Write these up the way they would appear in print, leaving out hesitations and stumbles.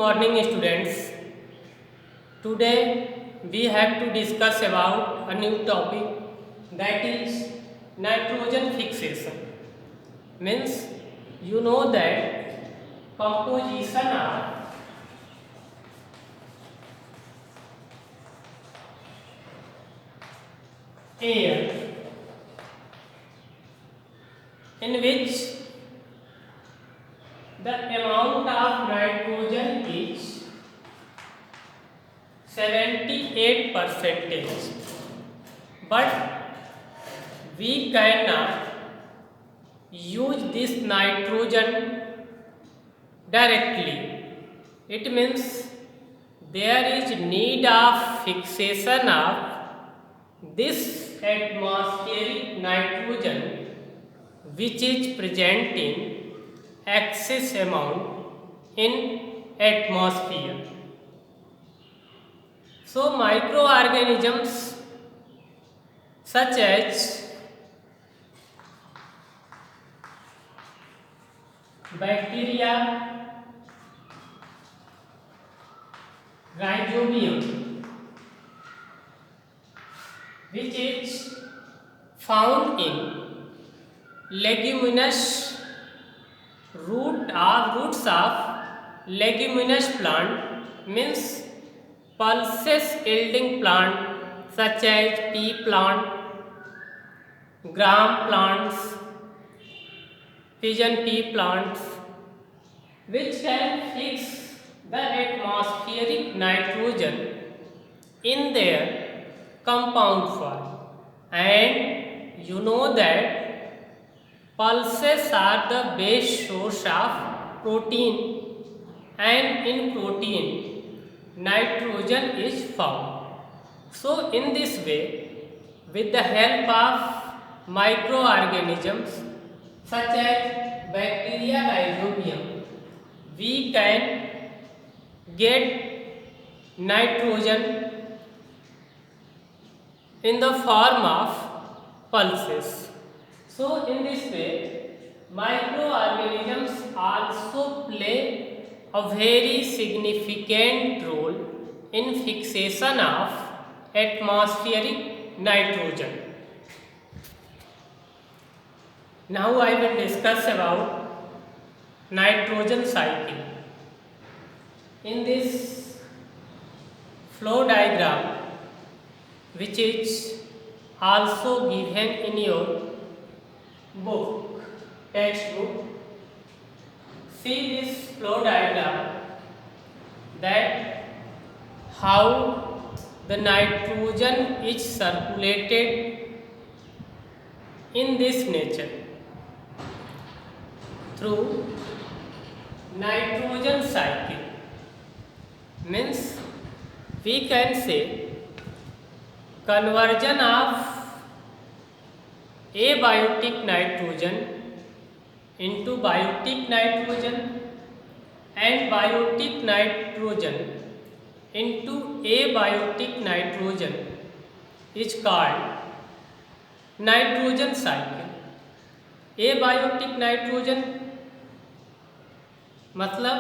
morning students. Today we have to discuss about a new topic, that is nitrogen fixation. Means you know that composition of air in which the amount of nitrogen is 78%, but we cannot use this nitrogen directly. It means there is need of fixation of this atmospheric nitrogen which is present in excess amount in atmosphere. So microorganisms such as bacteria, rhizobium, which is found in leguminous roots of leguminous plant, means pulses yielding plant such as pea plant, gram plants, pigeon pea plants, which can fix the atmospheric nitrogen in their compound form. And you know that pulses are the best source of protein, and in protein nitrogen is found. So in this way, with the help of microorganisms such as bacteria, rhizobium, we can get nitrogen in the form of pulses. So in this way, microorganisms also play a very significant role in fixation of atmospheric nitrogen. Now I will discuss about nitrogen cycle. In this flow diagram, which is also given in your book, textbook, see this flow diagram, that how the nitrogen is circulated in this nature through nitrogen cycle. Means we can say conversion of abiotic nitrogen into biotic nitrogen and biotic nitrogen into abiotic nitrogen is called nitrogen cycle. abiotic nitrogen मतलब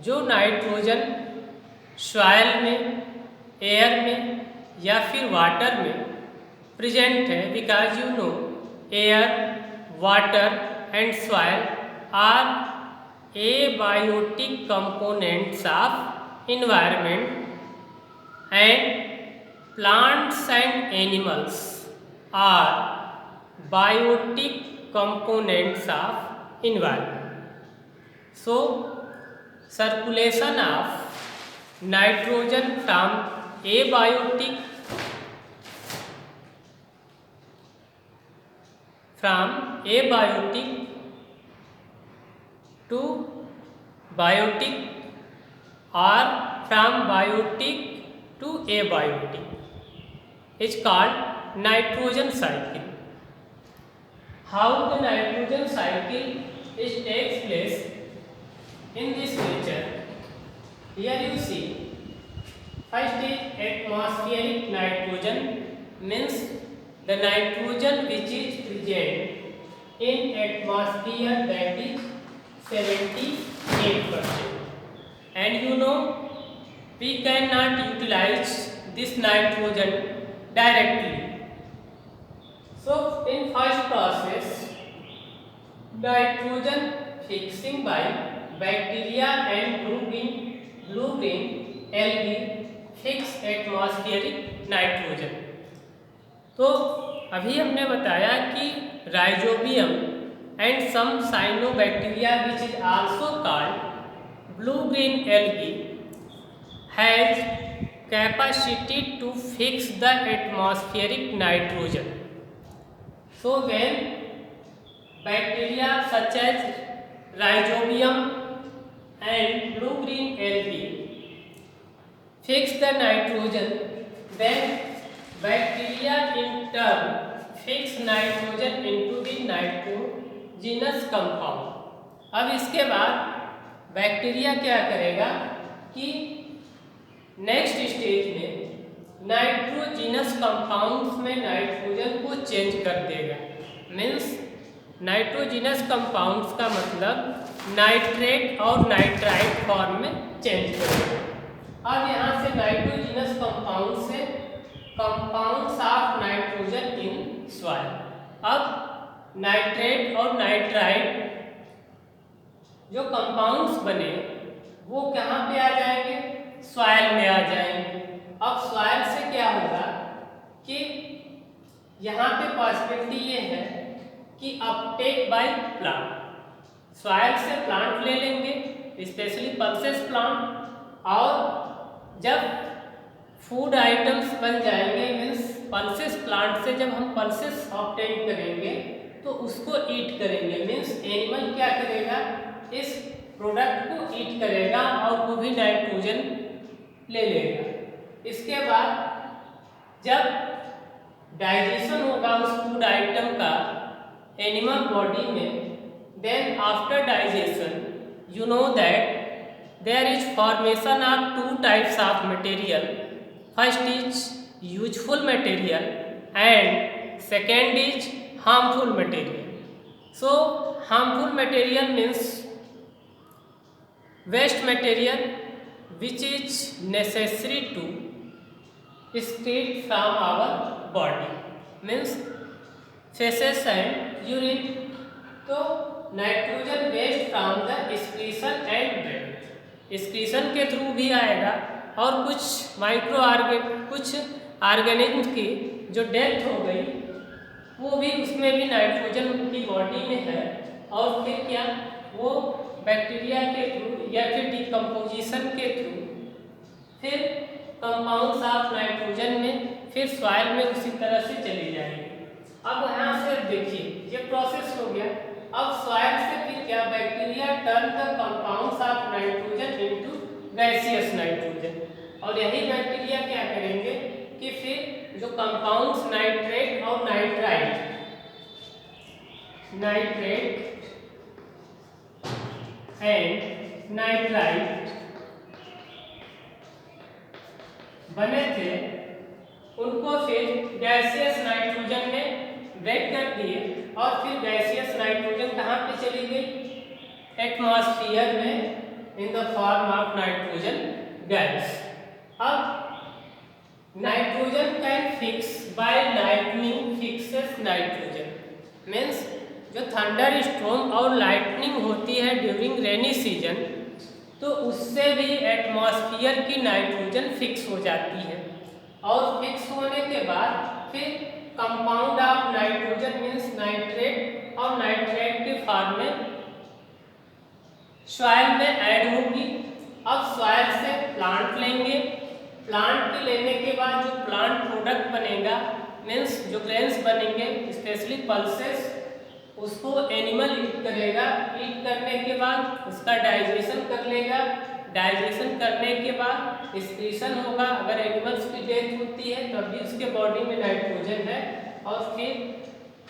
जो nitrogen soil में, air में या फिर water में present है, because you know air, water and soil are abiotic components of environment, and plants and animals are biotic components of environment. So circulation of nitrogen from abiotic to biotic or from biotic to abiotic is called nitrogen cycle. How the nitrogen cycle takes place in this nature? Here you see, first is atmospheric nitrogen, means the nitrogen which is present in atmosphere, that is 78%, and you know we cannot utilize this nitrogen directly. So in first process, nitrogen fixing by bacteria and blue-green algae fix atmospheric nitrogen. तो अभी हमने बताया कि rhizobium and some cyanobacteria which is also called blue-green algae has capacity to fix the atmospheric nitrogen. So when bacteria such as rhizobium and blue-green algae fix the nitrogen, then bacteria in turn fix nitrogen into the nitrogenous compound. अब इसके बाद bacteria क्या करेगा कि next stage में nitrogenous compounds में nitrogen को change कर देगा. मीन्स नाइट्रोजिनस कंपाउंड्स का मतलब नाइट्रेट और नाइट्राइट फॉर्म में चेंज करेगा. अब यहाँ से नाइट्रोजिनस कंपाउंड से compounds of nitrogen in soil. अब नाइट्रेट और नाइट्राइट जो कंपाउंड्स बने वो कहाँ पे आ जाएंगे? सॉइल में आ जाएंगे. अब सॉइल से क्या होगा कि यहाँ पे पॉसिबिलिटी ये है कि अपटेक बाय प्लांट. सॉइल से प्लांट ले लेंगे, स्पेशली पल्सेस प्लांट, और जब फूड आइटम्स बन जाएंगे, मीन्स पल्सेस प्लांट से जब हम पल्सेस ऑब्टेन करेंगे तो उसको ईट करेंगे. मीन्स एनिमल क्या करेगा? इस प्रोडक्ट को ईट करेगा और वो भी नाइट्रोजन ले लेगा. इसके बाद जब डाइजेशन होगा उस फूड आइटम का एनिमल बॉडी में, then after digestion you know that there is formation of two types of material. First is useful material and second is harmful material. So harmful material means waste material which is necessary to excrete from our body, means feces and urine. तो nitrogen waste from the excretion and breath, excretion के through भी आएगा और कुछ organism की जो death हो गई वो भी उसमें भी नाइट्रोजन उनकी बॉडी में है. और फिर क्या वो बैक्टीरिया के थ्रू या फिर डिकम्पोजिशन के थ्रू फिर कंपाउंड्स ऑफ नाइट्रोजन में फिर सॉइल में उसी तरह से चली जाएगी. अब यहाँ से देखिए ये प्रोसेस हो गया. अब सॉइल से फिर क्या bacteria turn the compounds of nitrogen into gaseous nitrogen. और यही बैक्टीरिया क्या करेंगे कि फिर जो कंपाउंड्स नाइट्रेट और नाइट्रेट एंड नाइट्राइट बने थे उनको फिर गैसियस नाइट्रोजन में ब्रेक कर दिए और फिर गैसियस नाइट्रोजन कहाँ पे चली गई? एटमॉस्फेयर में in the form of nitrogen gas. अब nitrogen can fix by lightning fixes nitrogen. Means जो थंडर स्टॉर्म और लाइटनिंग होती है ड्यूरिंग रेनी सीजन, तो उससे भी एटमॉस्फेयर की नाइट्रोजन फिक्स हो जाती है. और फिक्स होने के बाद फिर compound of nitrogen means nitrate और नाइट्रेट के फॉर्म में सॉइल में ऐड होगी. अब सॉइल से प्लांट लेंगे, प्लांट के लेने के बाद जो प्लांट प्रोडक्ट बनेगा मीन्स जो ग्रेन्स बनेंगे स्पेशली पल्सेस, उसको एनिमल ईट करेगा. ईट करने के बाद उसका डाइजेशन कर लेगा. डाइजेशन करने के बाद एक्सक्रीशन होगा. अगर एनिमल्स की डेथ होती है तब भी उसके बॉडी में नाइट्रोजन है. और फिर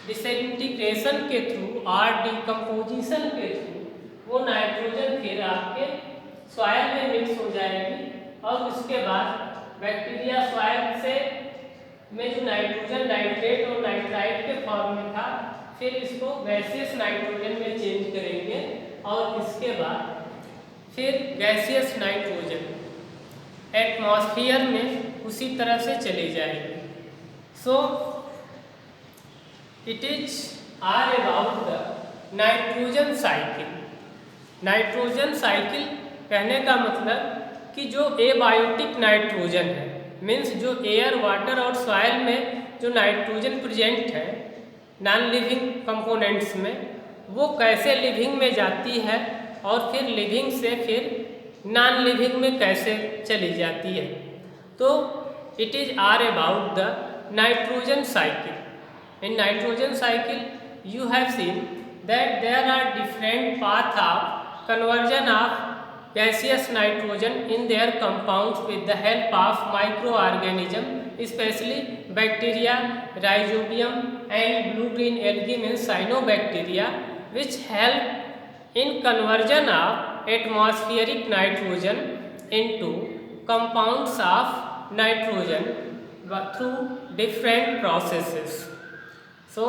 डिसइंटीग्रेशन के थ्रू और डिकम्पोजिशन के थ्रू वो नाइट्रोजन फिर आपके सॉइल में मिक्स हो जाएगी. और उसके बाद बैक्टीरिया सॉइल से में जो नाइट्रोजन नाइट्रेट और नाइट्राइट के फॉर्म में था फिर इसको गैसियस नाइट्रोजन में चेंज करेंगे. और इसके बाद फिर गैसियस नाइट्रोजन एटमॉस्फेयर में उसी तरह से चली जाएगी। So it is are about the nitrogen cycle. Nitrogen cycle कहने का मतलब कि जो एबायोटिक नाइट्रोजन है, मीन्स जो एयर, वाटर और सॉइल में जो नाइट्रोजन प्रेजेंट है नॉन लिविंग कंपोनेंट्स में, वो कैसे लिविंग में जाती है और फिर लिविंग से फिर नॉन लिविंग में कैसे चली जाती है। तो it is are about the nitrogen cycle. In nitrogen cycle you have seen that there are different paths of conversion of gaseous nitrogen in their compounds with the help of microorganism, especially bacteria, rhizobium and blue-green algae means cyanobacteria, which help in conversion of atmospheric nitrogen into compounds of nitrogen through different processes. So